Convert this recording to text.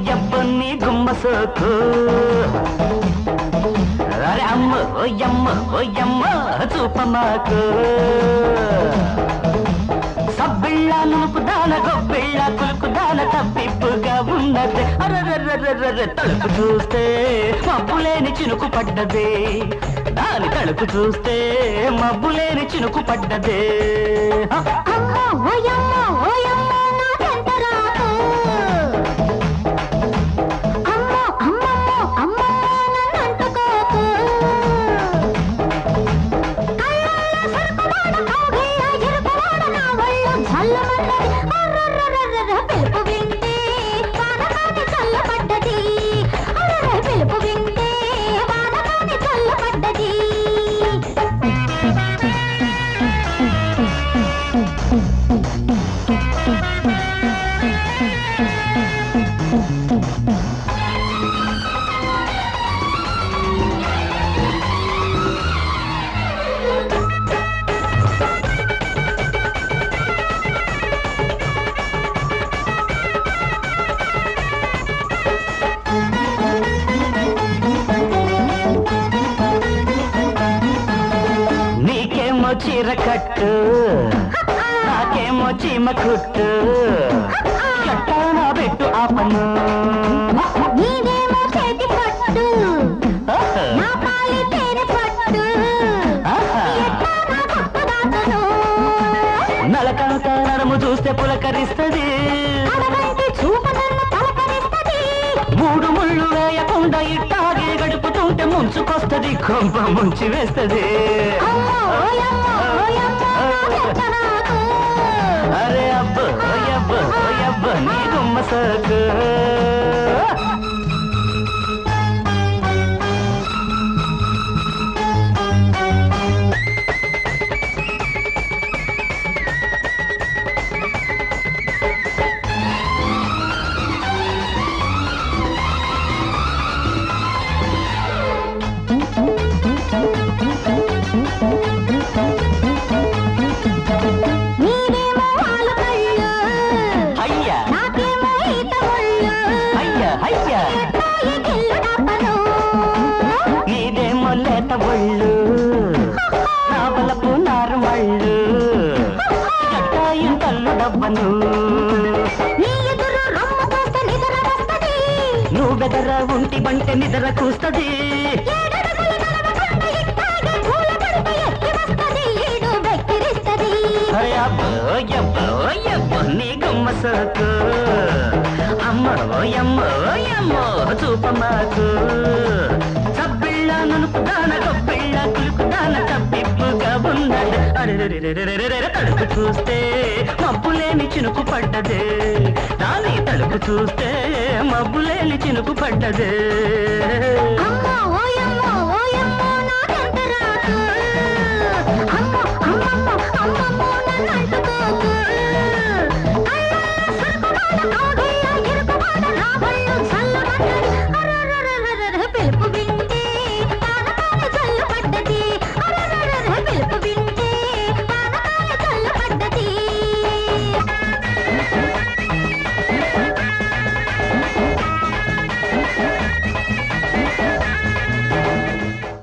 యబ్బ నీ గుమ్మ సోకు అరే యమ్మ చూపమాకు సబ్బిళ్ళ నునుపుదాన గొబ్బిళ్ళ కులుకుదాన తప్పిప్పుగా ఉన్నది అర్రర్రర్రర్ర తలుపు చూస్తే మబ్బులేని చినుకు పడ్డదే దాని తలుపు చూస్తే మబ్బులేని చినుకు పడ్డదే చీర కట్టు నాకేమో చీమ కుట్టు ఎట్టానా పెట్టు ఆ పన్ను చేతి పట్టు నలకంత నరము చూస్తే పులకరిస్తది మూడు ముళ్ళు వేయకుండా ఇట్టాగే గడుపుతుంటే ముంచుకొస్తది కొంప ముంచి వేస్తది అరే అబ్బ నీ గుమ్మ సోకు నీదేమో లేత ఒళ్ళు నా బలపు నారుమళ్ళు ఎట్టాయి తల్లు డబ్బను నువ్వు బెదర ఉంటి బంటే నిద్ర కూస్తది నీ గుమ్మ సోకు అమ్మో చూపమాకు సబ్బిళ్ళ నునుపుదాన గొబ్బిళ్ళ కులుకుదాన తప్పిప్పుగా ఉన్నది తలుపు చూస్తే మబ్బులేని చినుకు పడ్డదే దాని తలుపు చూస్తే మబ్బులేని చినుకు పడ్డదే